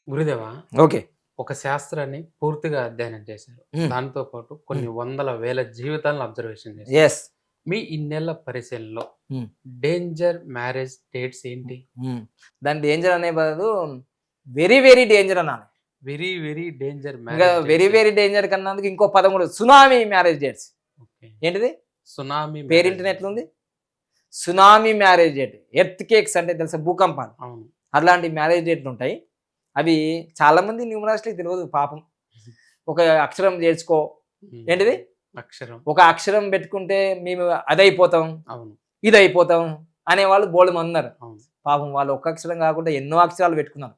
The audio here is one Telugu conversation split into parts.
గురుదేవా, ఓకే. ఒక శాస్త్రాన్ని పూర్తిగా అధ్యయనం చేశారు. హ్మ్. దాంతో పాటు హ్మ్. కొన్ని వందల, వేల జీవితాలను అబ్జర్వేషన్ చేశారు. యెస్. మీ ఇన్నేళ్ల పరిశీలనలో హ్మ్. డేంజర్ మ్యారేజ్ డేట్స్ ఏంటి? హ్మ్. దాని డేంజర్ అనే బదులు వెరీ, వెరీ డేంజర్ అనాలి. వెరీ, వెరీ డేంజర్ ఇంకా మ్యారేజ్ వెరీ, డేట్స్ ఏంటి? వెరీ డేంజర్ కన్నందుకు ఇంకో పదం కూడా సునామీ మ్యారేజ్ డేట్స్. ఓకే. ఏంటిది? సునామీ మ్యారేజ్ పేరింటిని ఎట్లుంది? Tsunami marriage date. Earth cakes అంటే తెలుసా? భూకంపాలు. అవును. అట్లాంటి మ్యారేజ్ డేట్లు ఉంటాయి. అవి చాలామంది న్యూమరాస్ట్‌లకి తెలవదు పాపం. ఒక అక్షరం చేర్చుకో. హ్మ్. ఏంటిది? అక్షరం. ఒక అక్షరం పెట్టుకుంటే మేము అదైపోతాం, అవును. ఇదైపోతాం అనేవాళ్ళు బోలెడుమంది ఉన్నారు. అవును. పాపం వాళ్ళు ఒక్క అక్షరం కాకుండా ఎన్నో అక్షరాలు పెట్టుకున్నారు.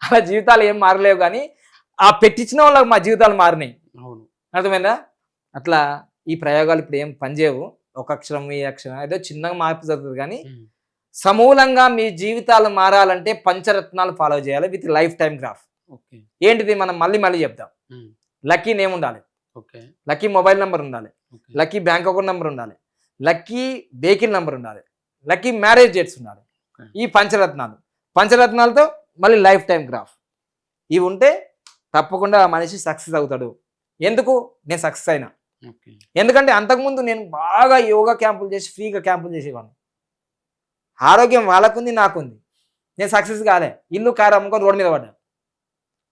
అలా జీవితాలు ఏం మారలేవు గానీ, ఆ పెట్టించిన వాళ్ళకి మా జీవితాలు మారినాయి. అవును. అర్థమైందా? అట్లా ఈ ప్రయోగాలు ఇప్పుడు ఏం పనిచేయవు. ఒక అక్షరం, ఈ అక్షరం ఏదో చిన్నగా మార్పు జరుగుతది గానీ, హ్మ్. సమూలంగా మీ జీవితాలు మారాలంటే పంచరత్నాలు ఫాలో చేయాలి with life time graph. Okay. ఏంటిది మనం మళ్ళీ చెప్దాం. హ్మ్. లక్కీ నేమ్ ఉండాలి. ఓకే. లక్కీ మొబైల్ నంబర్ ఉండాలి. Okay. Lucky bank account number ఉండాలి. లక్కీ వెహికల్ నంబర్ ఉండాలి. లక్కీ మ్యారేజ్ డేట్స్ ఉండాలి. ఓకే. ఈ పంచరత్నాలు. పంచరత్నాలతో మళ్ళీ లైఫ్ టైమ్ గ్రాఫ్. ఇవి ఉంటే తప్పకుండా ఆ మనిషి సక్సెస్ అవుతాడు. ఎందుకు? నేను సక్సెస్ అయినా. ఓకే. ఎందుకంటే అంతకుముందు నేను బాగా యోగా క్యాంపులు చేసి ఫ్రీగా క్యాంపులు చేసేవాడిని. ఆరోగ్యం వాళ్ళకుంది, నాకుంది. నేను సక్సెస్ కాలే. ఇల్లు కారు అమ్ముకొని రోడ్డు మీద పడ్డా.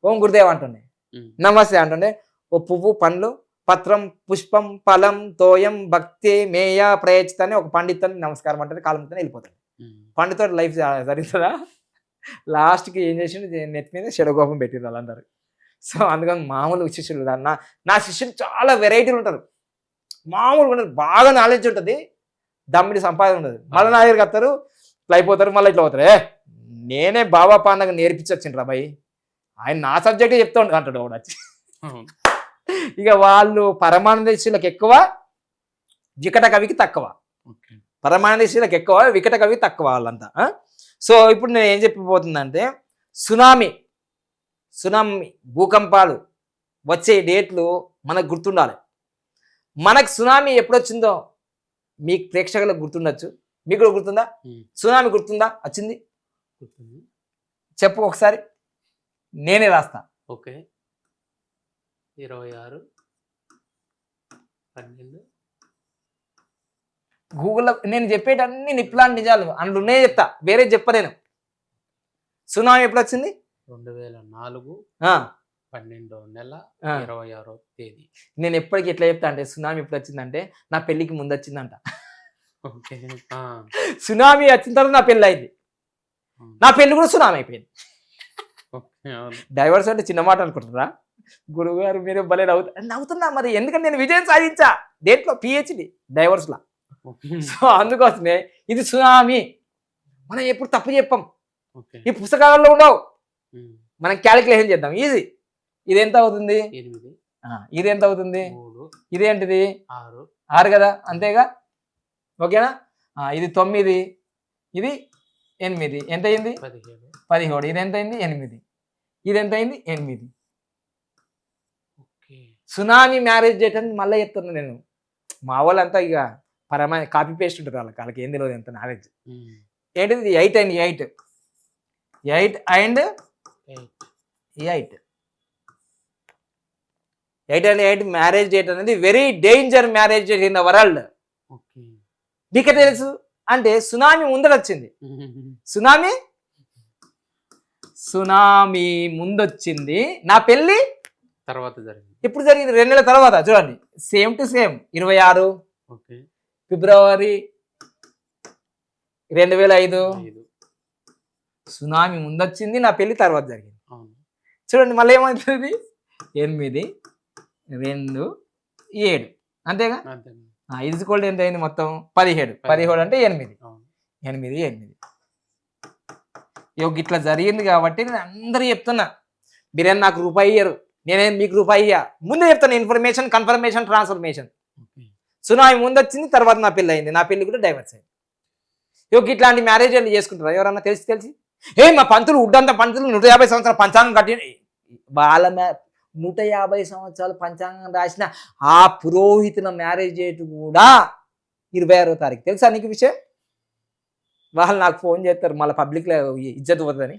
ఓం గురుదేవ్ అంటుండే. హ్మ్. నమస్తే అంటుండే. ఓ పువ్వు, పండ్లు, పత్రం, పుష్పం, ఫలం, తోయం, భక్తి, మేయ, ప్రయచిత అని ఒక పండితుని నమస్కారం అంటే కాలంతో వెళ్ళిపోతాడు. హ్మ్. పండితో లైఫ్ జరుగుతుందా? లాస్ట్‌కి ఏం చేసిండు నెత్తి మీద షడగోపం పెట్టిర్రు వాళ్ళందరూ. సో, అందుకని మామూలు శిష్యులు కాదు. నా శిష్యులు చాలా వెరైటీలు ఉంటారు. మామూలుగా ఉండరు. బాగా నాలెడ్జ్ ఉంటది. దమ్మిడి సంపాదన ఉండదు. మళ్ళీ నా దగ్గరికి వస్తారు, ఇట్లా అయిపోతారు, మళ్ళీ ఇట్లా పోతారు. నేనే బాబా పాండగ నేర్పించొచ్చిండ్రా భయ్. ఆయన నా సబ్జెక్టే చెప్తా అంటాడు ఒకడు వచ్చి. అవును. ఇక వాళ్ళు పరమానందేశులకు ఎక్కువ, వికట కవికి తక్కువ. ఓకే. పరమానందేశులకు ఎక్కువ, వికట కవికి తక్కువ వాళ్ళంతా. సో ఇప్పుడు నేను ఏం చెప్పబోతుందంటే సునామీ భూకంపాలు వచ్చే డేట్లు మనకు గుర్తుండాలి. మనకు సునామీ ఎప్పుడొచ్చిందో మీకు ప్రేక్షకులకు గుర్తుండొచ్చు. మీకు కూడా గుర్తుందా? హ్మ్. సునామీ గుర్తుందా? వచ్చింది గుర్తుంది. చెప్పు ఒకసారి, నేనే రాస్తా. ఓకే. 26 12 గూగుల్లో నేను చెప్పేటన్ని నిప్లాంటి నిజాలు అందులో ఉన్నాయి చెప్తా, వేరే చెప్పలేను. సునామీ ఎప్పుడు వచ్చింది? 2004 ఆ, 12వ నెల ఆ. 26వ తేదీ. నేను ఎప్పటికి ఎట్లా చెప్తా అంటే సునామీ ఎప్పుడు వచ్చిందంటే నా పెళ్ళికి ముందు వచ్చిందంట. ఓకే. ఆ! సునామీ వచ్చిన తర్వాత నా పెళ్ళి అయింది. హ్మ్. నా పెళ్ళి కూడా సునామీ అయిపోయింది. ఓకే. అవును. డైవర్స్ అంటే చిన్న మాట అనుకుంటారా? గురువు గారు మీరు భలే నవ్వుతున్నా మరి, ఎందుకంటే నేను విజయం సాధించా దేంట్లో, పిహెచ్డి డైవర్స్లా. ఓకే. సో అందుకోసమే ఇది సునామీ. మనం ఎప్పుడు తప్పు చెప్పాం. ఓకే. ఈ పుస్తకాలలో ఉండవు. హ్మ్. మనం క్యాలిక్యులేషన్ చేద్దాం ఈజీ. ఇది ఎంత అవుతుంది? 8 ఇది ఎంత అవుతుంది? 3 ఇదేంటిది? 6 6 కదా, అంతేగా? ఓకేనా? ఇది 9, ఇది 8. ఎంత అయింది? 17. 17. ఇది ఎంత అయింది? 8. ఇది ఎంత అయింది? 8. ఓకే. సునామీ మ్యారేజ్ డేట్ అని మళ్ళీ చెప్తున్నా నేను. మా వాళ్ళంతా ఇక పరమైన కాపీ పేస్ట్ ఉంటారు, వాళ్ళకి ఏం తెలియదు ఎంత నాలెడ్జ్. హ్మ్. ఏంటిది? 8 and 8 and 8 8 and 8 marriage date అనేది very danger marriage date in the world. Okay. నీకే తెలుసు అంటే సునామీ ముందర వచ్చింది. సునామీ ముందొచ్చింది. నా పెళ్ళి తర్వాత జరిగింది. ఎప్పుడు జరిగింది? 2 నెలల తర్వాత. చూడండి, సేమ్ టు సేమ్ 26 ఓకే. ఫిబ్రవరి 2005. 5. సునామీ ముందొచ్చింది, నా పెళ్లి తర్వాత జరిగింది. అవును. చూడండి మళ్ళీ ఏమవుతుంది? 8, 2, 7 అంతేగా? అంతేనా? ఇది కూడా ఎంత అయింది మొత్తం? 17. 17 అంటే 8. అవును. 8. ఇట్లా జరిగింది కాబట్టి నేను అందరూ చెప్తున్నా, మీరేం నాకు రూపాయి ఇయ్యరు, నేనేం మీకు రూపాయి ఇయ్య. ముందే చెప్తాను, information, confirmation, transformation. Okay. Tsunami ముందు వచ్చింది, తర్వాత నా పెళ్ళి అయింది, నా పెళ్లి కూడా డైవర్స్ అయింది. ఇట్లాంటి మ్యారేజ్ వాళ్ళు చేసుకుంటారా ఎవరన్నా? తెలిసి మా పంతులు ఉడ్డంతా పంతులు 150 సంవత్సరాల పంచాంగం కట్టి వాళ్ళ 150 సంవత్సరాలు పంచాంగం రాసిన ఆ పురోహితుల మ్యారేజ్ డేట్ కూడా 26వ తారీఖు. తెలుసా నీకు విషయం? వాళ్ళు నాకు ఫోన్ చేస్తారు, మళ్ళీ పబ్లిక్లో ఇజ్జత్ పోతుందని.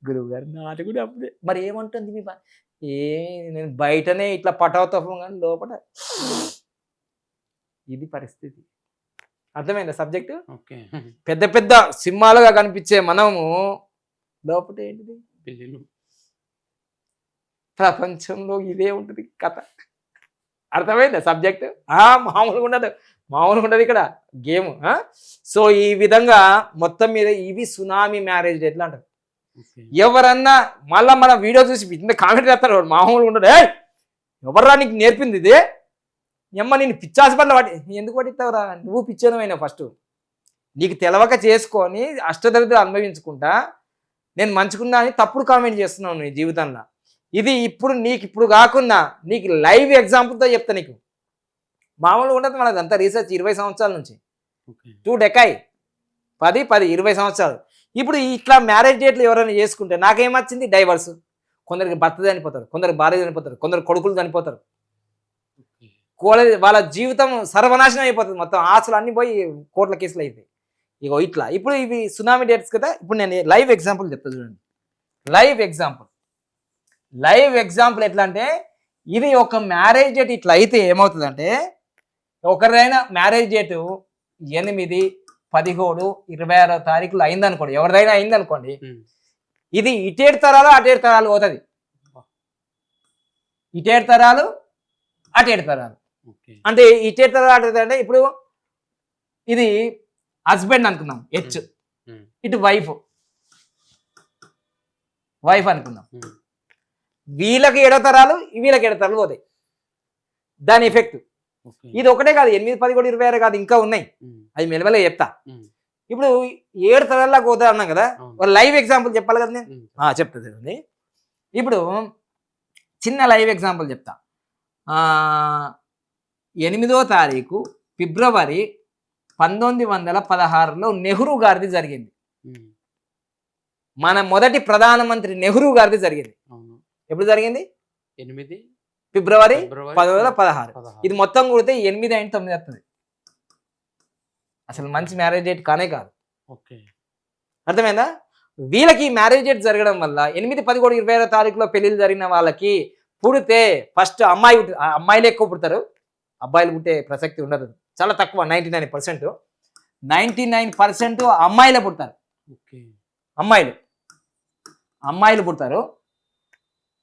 గురువు గారు నాది కూడా అప్పుడే. మరి ఏమంటుంది మీ ఏ నేను బయటనే ఇట్లా పటావతఫం కానీ లోపల ఇది పరిస్థితి. అర్థమైందా సబ్జెక్టు? ఓకే. పెద్ద పెద్ద సింహాలుగా కనిపించే మనము లోపల ఏంటిది? పెళ్ళిళ్ళు. ప్రపంచంలో ఇదే ఉంటుంది కథ. అర్థమైందా సబ్జెక్ట్? మామూలుగా ఉండదు, మామూలుగా ఉండదు ఇక్కడ గేమ్. సో ఈ విధంగా మొత్తం మీద ఇవి సునామీ మ్యారేజ్ ఎట్లా అంటారు. ఓకే. ఎవరన్నా మళ్ళీ మన వీడియో చూసి ఇంత కామెంట్ చేస్తారు, వాడు మామూలుగా ఉండదు. ఎవర్రా నీకు నేర్పింది ఇదే? ఎమ్మ నేను పిచ్చాసిపట్ల ఎందుకు పట్టిస్తావురా? నువ్వు పిచ్చనమైనా ఫస్ట్ నీకు తెలవక చేసుకొని అష్టదరిద్రం అనుభవించుకుంటా నేను మంచుకున్నా అని తప్పుడు కామెంట్ చేస్తున్నావు నీ జీవితంలో. ఇది ఇప్పుడు కాకుండా నీకు లైవ్ ఎగ్జాంపుల్తో చెప్తా. నీకు మామూలుగా ఉండదు మనది అంతా రీసెర్చ్ 20 సంవత్సరాల నుంచి, 2 డెకాయ్ 20 సంవత్సరాలు. ఇప్పుడు ఇట్లా మ్యారేజ్ డేట్లు ఎవరైనా చేసుకుంటే నాకేమొచ్చింది? డైవర్స్. కొందరికి భర్త చనిపోతారు, కొందరికి భార్య చనిపోతారు, కొందరు కొడుకులు చనిపోతారు. వాళ్ళ జీవితం సర్వనాశనం అయిపోతుంది, మొత్తం ఆశలు అన్నీ పోయి కోట్ల కేసులు అయిపోయి. ఇగో ఇట్లా ఇప్పుడు ఇవి సునామీ డేట్స్ కదా. ఇప్పుడు నేను లైవ్ ఎగ్జాంపుల్ చెప్తా చూడండి. లైవ్ ఎగ్జాంపుల్ ఎట్లా అంటే, ఇది ఒక మ్యారేజ్ డేట్ ఇట్లా అయితే ఏమవుతుందంటే, ఒకరిదైనా మ్యారేజ్ డేటు 8, 17, 26 తారీఖులు అయిందనుకోండి, ఎవరిదైనా అయిందనుకోండి, ఇది ఇటేడు తరాలు అటేడు తరాలు పోతుంది. ఇటేడు తరాలు అటేడు తరాలు అంటే ఇటేడు తరాలు అటేడు అంటే, ఇప్పుడు ఇది హస్బెండ్ అనుకున్నాం, హెచ్, ఇటు వైఫ్ అనుకున్నాం. వీళ్ళకి 7 తరాలు వీళ్ళకి 7 తరాలు పోతాయి. దాని ఎఫెక్ట్ ఇది ఒకటే కాదు, 8, 17, 26 కాదు, ఇంకా ఉన్నాయి. అది మెల్లమెల్లగా చెప్తా. ఇప్పుడు 7 తరాల్లోకి పోతా అన్నాం కదా, లైవ్ ఎగ్జాంపుల్ చెప్పాలి కదా నేను. చెప్తా చూడండి. ఇప్పుడు చిన్న లైవ్ ఎగ్జాంపుల్ చెప్తా. 8వ తారీఖు ఫిబ్రవరి 1916లో నెహ్రూ గారిది జరిగింది. మన మొదటి ప్రధానమంత్రి నెహ్రూ గారిది జరిగింది. ఎప్పుడు జరిగింది? 8 ఫిబ్రవరి 1916. ఇది మొత్తం కూడితే 8 and 9 వస్తుంది. అసలు మంచి మ్యారేజ్ డేట్ కానే కాదు. అర్థమైందా? వీళ్ళకి మ్యారేజ్ డేట్ జరగడం వల్ల 8, 17, 26 తారీఖులో పెళ్లిళ్ళు జరిగిన వాళ్ళకి పుడితే ఫస్ట్ అమ్మాయిలు ఎక్కువ పుడతారు, అబ్బాయిలు పుట్టే ప్రసక్తి ఉండదు, చాలా తక్కువ. 99% అమ్మాయిలే పుడతారు. అమ్మాయిలు పుడతారు.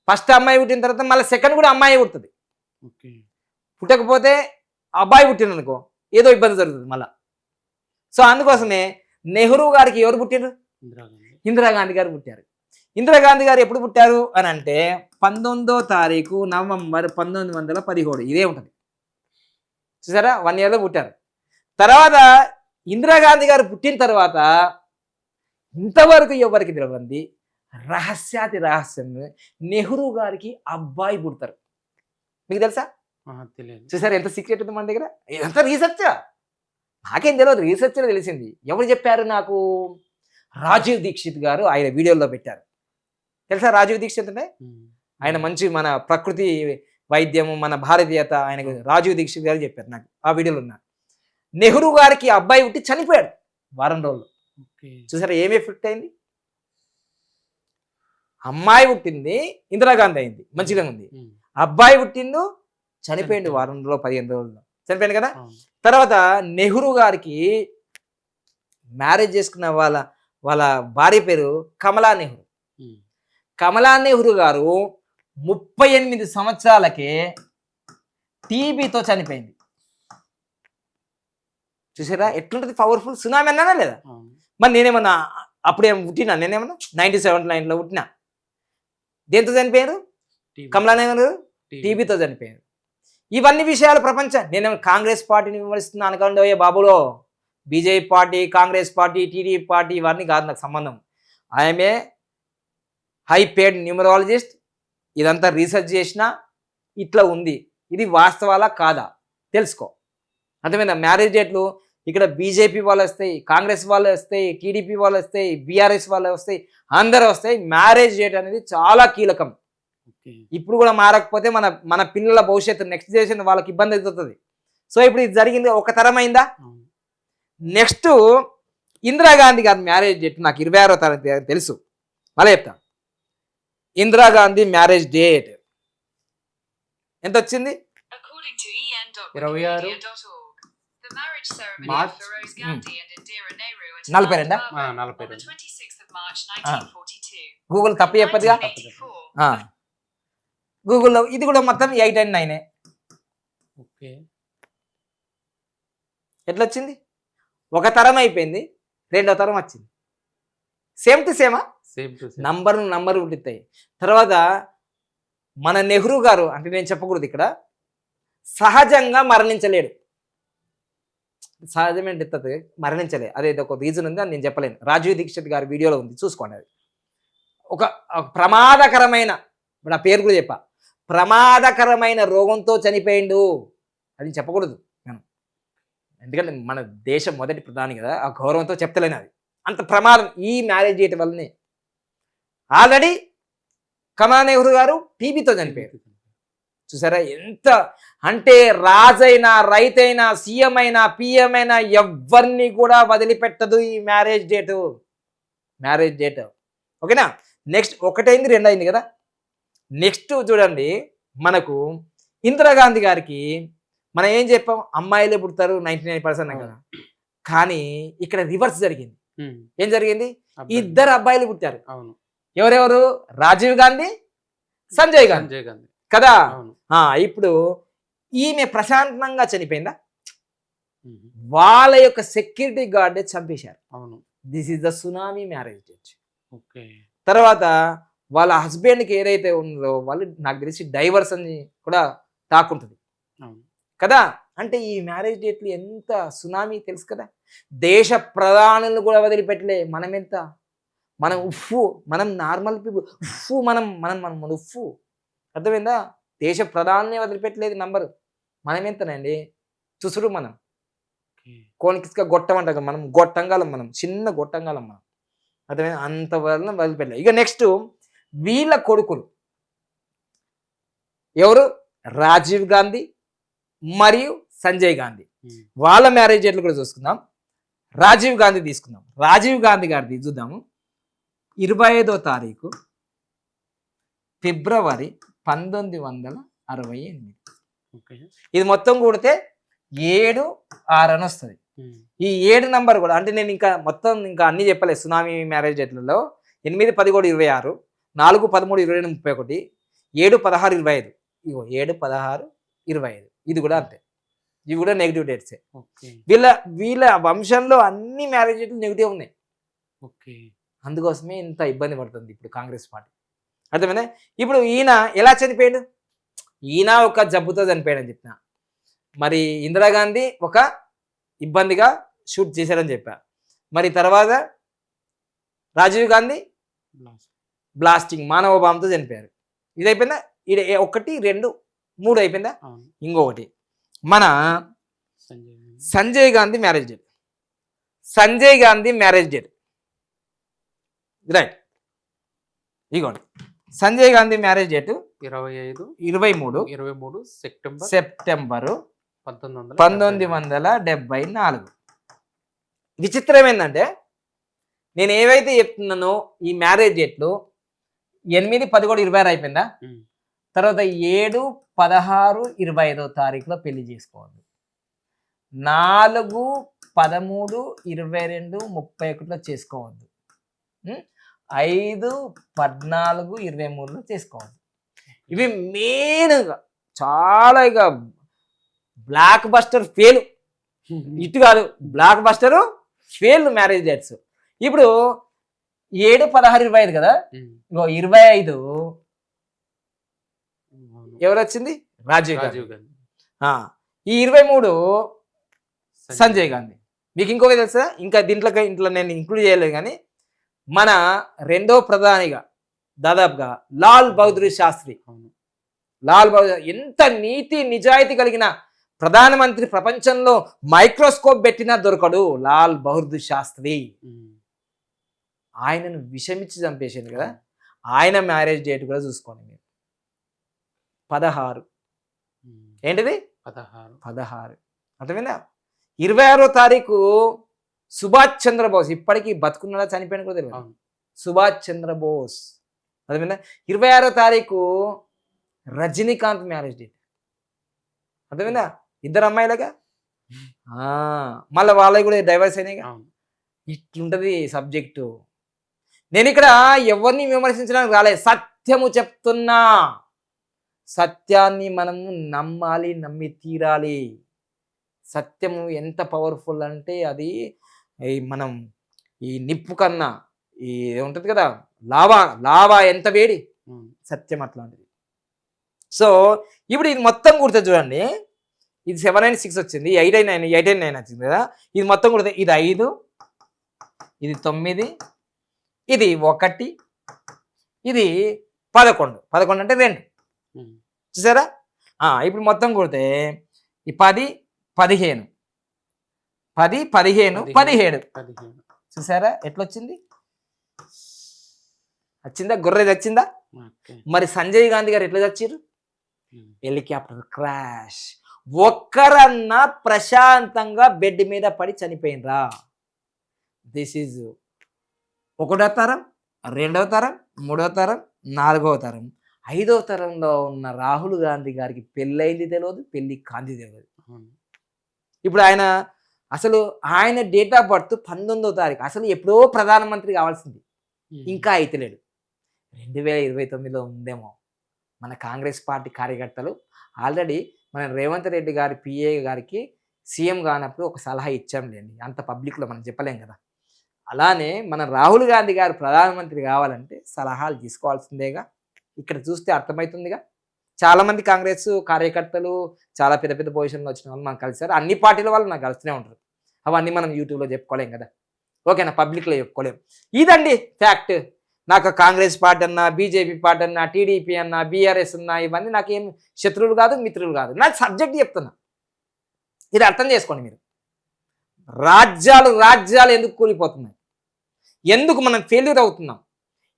ఫస్ట్ అమ్మాయి పుట్టిన తర్వాత మళ్ళీ సెకండ్ కూడా అమ్మాయి పుడుతుంది. పుట్టకపోతే అబ్బాయి పుట్టింది అనుకో, ఏదో ఇబ్బంది జరుగుతుంది మళ్ళా. సో అందుకోసమే నెహ్రూ గారికి ఎవరు పుట్టారు? ఇందిరాగాంధీ గారు పుట్టారు. ఇందిరాగాంధీ గారు ఎప్పుడు పుట్టారు అని అంటే 19వ తారీఖు నవంబర్ 1917. ఇదే ఉంటుంది చూసారా, 1 yearలో పుట్టారు. తర్వాత ఇందిరాగాంధీ గారు పుట్టిన తర్వాత ఇంతవరకు ఎవరికి తెలియంది రహస్యాతి రహస్యం, నెహ్రూ గారికి అబ్బాయి పుడతారు. మీకు తెలుసా? చూసారా ఎంత సీక్రెట్ ఉంది మన దగ్గర? ఎంత రీసెర్చ్, నాకేం తెలియదు, రీసెర్చ్లో తెలిసింది. ఎవరు చెప్పారు నాకు? రాజీవ్ దీక్షిత్ గారు ఆయన వీడియోలో పెట్టారు. తెలుసా రాజీవ్ దీక్షిత్ అంటే? ఆయన మంచి మన ప్రకృతి వైద్యము, మన భారతీయత, ఆయనకు రాజీవ్ దీక్షిత్ గారు చెప్పారు నాకు, ఆ వీడియోలో ఉన్నారు. నెహ్రూ గారికి అబ్బాయి పుట్టి చనిపోయాడు వారం రోజులు. చూసారా ఏం ఎఫెక్ట్ అయింది? అమ్మాయి పుట్టింది, ఇందిరాగాంధీ అయింది, మంచిగా ఉంది. అబ్బాయి పుట్టిండు, చనిపోయిండు వారం రోజులు, 15 రోజుల్లో చనిపోయింది కదా. తర్వాత నెహ్రూ గారికి మ్యారేజ్ చేసుకున్న వాళ్ళ భార్య పేరు కమలా నెహ్రూ. కమలా నెహ్రూ గారు 38 సంవత్సరాలకే టీబీతో చనిపోయింది. చూసారా ఎట్లుంటుంది పవర్ఫుల్? సునామీ అన్నానా లేదా? మరి నేనేమన్నా అప్పుడేమో పుట్టినా? నేనేమన్నా 97-99లో పుట్టినా. దేంతో చనిపోయారు? కమలా నెహ్రూ టీబీతో చనిపోయారు. ఇవన్నీ విషయాలు ప్రపంచం. నేనేమో కాంగ్రెస్ పార్టీని విమర్శిస్తున్నాను అనుకోండి, అయ్యే బాబులో BJP party, Congress party, TDP party ఇవన్నీ కాదు నాకు సంబంధం. I'm a high paid numerologist. ఇదంతా రీసెర్చ్ చేసినా ఇట్లా ఉంది, ఇది వాస్తవాలా కాదా తెలుసుకో. అర్థమైందా? మ్యారేజ్ డేట్లు ఇక్కడ బీజేపీ వాళ్ళు వస్తాయి, కాంగ్రెస్ వాళ్ళు వస్తాయి, టీడీపీ వాళ్ళు వస్తాయి, బీఆర్ఎస్ వాళ్ళు వస్తాయి, అందరూ వస్తాయి. మ్యారేజ్ డేట్ అనేది చాలా కీలకం. ఇప్పుడు కూడా మారకపోతే మన పిల్లల భవిష్యత్తు, నెక్స్ట్ జనరేషన్ వాళ్ళకి ఇబ్బంది అవుతుంది. సో ఇప్పుడు ఇది జరిగింది, ఒక తరం అయిందా? నెక్స్ట్ ఇందిరాగాంధీ గారి మ్యారేజ్ డేట్ నాకు 26వ తారీఖు తెలుసు, మళ్ళీ చెప్తా. ఇందిరాగాంధీ మ్యారేజ్ డేట్ ఎంత వచ్చింది? According to en.wikipedia.org, 26 the marriage ceremony March. of Feroz Gandhi and Indira Nehru at 42 Ahmedabad ఆ, on 42 the 26th of March 1942. Google తప్పు చెప్పదుగా. 1984, గూగుల్లో ఇది కూడా మొత్తం 8 and 9 ఓకే. ఎట్లా వచ్చింది? ఒక తరం అయిపోయింది, రెండో తరం వచ్చింది. సేమ్ టు సేమా? Same to same. నంబర్ పుట్టిస్తాయి. తర్వాత మన నెహ్రూ గారు, అంటే నేను చెప్పకూడదు ఇక్కడ, సహజంగా మరణించలేడు. సహజమైన డెత్ మరణించలే, అదే ఒక రీజన్ ఉంది, అని నేను చెప్పలేను. రాజీవ్ దీక్షిత్ గారి వీడియోలో ఉంది, చూసుకోండి. అది ఒక ప్రమాదకరమైన, ఇప్పుడు ఆ పేరు కూడా చెప్పా, ప్రమాదకరమైన రోగంతో చనిపోయిండు. అది చెప్పకూడదు మనం, ఎందుకంటే మన దేశం మొదటి ప్రధాని కదా, ఆ గౌరవంతో చెప్తలేను. అది అంత ప్రమాదం ఈ మ్యారేజ్ చేయటం వల్లనే. ఆల్రెడీ కమలా నెహ్రూ గారు టీబీతో చనిపోయారు. చూసారా ఎంత అంటే, రాజైనా రైతైనా సీఎం అయినా పిఎం అయినా ఎవరిని కూడా వదిలిపెట్టదు ఈ మ్యారేజ్ డేట్. ఓకేనా? నెక్స్ట్ 1 అయింది, 2 అయింది కదా. నెక్స్ట్ చూడండి, మనకు ఇందిరాగాంధీ గారికి మనం ఏం చెప్పాం, అమ్మాయిలే పుడతారు 99% కదా. కానీ ఇక్కడ రివర్స్ జరిగింది. ఏం జరిగింది? అబ్బాయి. 2 అబ్బాయిలు పుట్టారు. అవును. ఎవరెవరు? రాజీవ్ గాంధీ, సంజయ్ గాంధీ సంజయ్ గాంధీ. కదా. అవును. ఇప్పుడు ఈమె ప్రశాంతంగా చనిపోయిందా? ఉమ్. వాళ్ళ యొక్క సెక్యూరిటీ గార్డే చంపేశారు. అవును. This is the tsunami marriage date. Okay. తర్వాత వాళ్ళ హస్బెండ్కి ఏదైతే ఉందో వాళ్ళు నాకు తెలిసి డైవర్స్ అని కూడా తాకుంటుంది అవును. కదా. అంటే ఈ మ్యారేజ్ డేట్లు ఎంత సునామీ తెలుసు కదా. దేశ ప్రధానులు కూడా వదిలిపెట్టలే. మనం ఎంత, మనం ఉఫ్ఫు, మనం నార్మల్ పీపుల్ ఉఫ్ఫు, మనం మనం మనం ఉఫ్ఫు, అర్థమైందా? దేశ ప్రధాని వదిలిపెట్టలేదు నంబరు. మనం ఎంతనండి చూసుడు, మనం ఓకే. కోనికిస్క గొట్టం అంటాం కదా, మనం గొట్టంగాలం, మనం చిన్న గొట్టంగాలం మనం, అర్థమైందా? అంతవరకు వదిలిపెట్టలేదు. ఇక నెక్స్ట్ వీళ్ళ కొడుకులు ఎవరు? రాజీవ్ గాంధీ మరియు సంజయ్ గాంధీ. ఉమ్. వాళ్ళ మ్యారేజ్ డేట్లు కూడా చూసుకుందాం. రాజీవ్ గాంధీ తీసుకుందాం. రాజీవ్ గాంధీ గారిది చూద్దాము. 25వ తారీఖు ఫిబ్రవరి 1968. ఓకే. ఇది మొత్తం కూడితే 7-6 అని వస్తుంది. ఉమ్. ఈ 7 నంబర్ కూడా, అంటే నేను ఇంకా మొత్తం ఇంకా అన్ని చెప్పలేదు సునామీ మ్యారేజ్ డేట్లలో. 8, 10, 26, 4, 13, 22, 31, 7, 16, 25. ఇగో 7, 16, 25. ఇది కూడా అంతే. ఇవి కూడా నెగిటివ్ డేట్సే. ఓకే. వీళ్ళ వంశంలో అన్ని మ్యారేజ్ డేట్లు నెగిటివ్ ఉన్నాయి. ఓకే. అందుకోసమే ఇంత ఇబ్బంది పడుతుంది ఇప్పుడు కాంగ్రెస్ పార్టీ, అర్థమైందా? ఇప్పుడు ఈయన ఎలా చనిపోయాడు? ఈయన ఒక జబ్బుతో చనిపోయాడు అని చెప్పిన. మరి ఇందిరాగాంధీ ఒక ఇబ్బందిగా షూట్ చేశారని చెప్పా. మరి తర్వాత రాజీవ్ గాంధీ బ్లాస్టింగ్, మానవ బాంబుతో చనిపోయారు. ఇది అయిపోయిందా? ఇది 1, 2, 3 అయిపోయిందా? అవును. ఇంకొకటి మన Sanjay Gandhi. Sanjay Gandhi marriage date. Sanjay Gandhi marriage date right, ఇగోండి. Sanjay Gandhi marriage date 23 September 1974. 1974. విచిత్రం ఏంటంటే, నేను ఏవైతే చెప్తున్నానో ఈ మ్యారేజ్ డేట్లు 8, 11, 26 అయిపోయిందా. ఉమ్. తర్వాత 7, 16, 25వ తారీఖులో పెళ్లి చేసుకోవద్దు. 4, 13, 22, 31లో చేసుకోవద్దు. 5, 14, 23లో చేసుకోవద్దు. ఇవి మెయిన్గా చాలా ఇక బ్లాక్ బస్టర్ ఫెయిల్, ఇటు కాదు, block buster fail marriage dates. ఇప్పుడు 7, 16, 25 కదా. ఉమ్. ఇగో 25 అవును. ఎవరు వచ్చింది? రాజీవ్ గాంధీ. రాజీవ్ గాంధీ. ఈ 23 సంజయ్ గాంధీ. మీకు ఇంకొక తెలుసా? ఇంకా ఇంట్లో నేను ఇంక్లూడ్ చేయలేదు, కానీ మన 2వ ప్రధానిగా దాదాపుగా లాల్ బహదూర్ శాస్త్రి. అవును. లాల్ బహదూర్ ఎంత నీతి నిజాయితీ కలిగిన ప్రధానమంత్రి, ప్రపంచంలో మైక్రోస్కోప్ పెట్టినా దొరకడు లాల్ బహదూర్ శాస్త్రి. ఉమ్. ఆయనను విషమిచ్చి చంపేసింది కదా. ఆయన మ్యారేజ్ డేట్ కూడా చూసుకోండి మీరు. 16 ఉమ్. ఏంటిది? 16. అర్థమైందా? 26వ తారీఖు సుభాష్ చంద్రబోస్. ఇప్పటికీ బతుకున్నాడా చనిపోయిన కూడా తెలియదు. అవును. సుభాష్ చంద్రబోస్ అర్థమైందా? 26వ తారీఖు రజనీకాంత్ మ్యారేజ్ డేట్. అర్థమైందా? ఇద్దరు అమ్మాయిలుగా మళ్ళీ వాళ్ళకి కూడా డైవర్స్ అయినాయి. అవును. ఇట్లుంటది సబ్జెక్టు. నేను ఇక్కడ ఎవరిని విమర్శించడానికి రాలేదు, సత్యము చెప్తున్నా. సత్యాన్ని మనము నమ్మాలి, నమ్మి తీరాలి. సత్యము ఎంత పవర్ఫుల్ అంటే అది మనం ఈ నిప్పు కన్నా ఈ ఉంటుంది కదా లావా ఎంత వేడి, అవును. సత్యం అట్లాంటిది. సో ఇప్పుడు ఇది మొత్తం కుడితే చూడండి, ఇది 796 వచ్చింది, 889 వచ్చింది కదా. ఇది మొత్తం కుడితే ఇది 5, ఇది 9, ఇది 1, ఇది 11 అంటే 2. ఉమ్. చూసారా? ఇప్పుడు మొత్తం కుడితే ఈ 10, 15, 10, 15, 17. 15. చూసారా ఎట్లొచ్చింది? వచ్చిందా? గొర్రె వచ్చిందా? ఓకే. మరి సంజయ్ గాంధీ గారు ఎట్లా చచ్చారు? ఉమ్. Helicopter crash. ఒక్కరన్నా ప్రశాంతంగా బెడ్ మీద పడి చనిపోయినరా? దిస్ ఈజ్ 1వ తరం, 2వ తరం, 3వ తరం, 4వ తరం, 5వ తరంలో ఉన్న రాహుల్ గాంధీ గారికి పెళ్ళైంది తెలియదు, పెళ్ళి కాంతి తెలియదు. అవును. ఇప్పుడు అసలు ఆయన డేట్ ఆఫ్ బర్త్ 19వ తారీఖు, అసలు ఎప్పుడో ప్రధానమంత్రి కావాల్సింది, ఉమ్. ఇంకా అయితలేడు. 2029లో ఉందేమో. మన కాంగ్రెస్ పార్టీ కార్యకర్తలు ఆల్రెడీ మన రేవంత్ రెడ్డి గారి పిఏ గారికి సీఎం కానప్పుడు ఒక సలహా ఇచ్చాంలేండి, అంత పబ్లిక్లో మనం చెప్పలేం కదా. అలానే మన రాహుల్ గాంధీ గారు ప్రధానమంత్రి కావాలంటే సలహాలు తీసుకోవాల్సిందేగా. ఇక్కడ చూస్తే అర్థమవుతుందిగా. చాలామంది కాంగ్రెస్ కార్యకర్తలు చాలా పెద్ద పెద్ద పొజిషన్లో వచ్చిన వాళ్ళు మనకు కలిసారు. అన్ని పార్టీల వాళ్ళు నాకు కలుస్తూనే ఉంటారు. అవన్నీ మనం యూట్యూబ్లో చెప్పుకోలేం కదా, ఓకేనా, పబ్లిక్లో చెప్పుకోలేం. ఇదండి ఫ్యాక్ట్. నాకు కాంగ్రెస్ పార్టీ అన్నా, బీజేపీ పార్టీ అన్నా, టీడీపీ అన్నా, బీఆర్ఎస్ అన్నా, ఇవన్నీ నాకేం శత్రువులు కాదు, మిత్రులు కాదు. నాకు సబ్జెక్ట్ చెప్తున్నా, ఇది అర్థం చేసుకోండి మీరు. రాజ్యాలు ఎందుకు కూలిపోతున్నాయి? ఎందుకు మనం ఫెయిల్యూర్ అవుతున్నాం?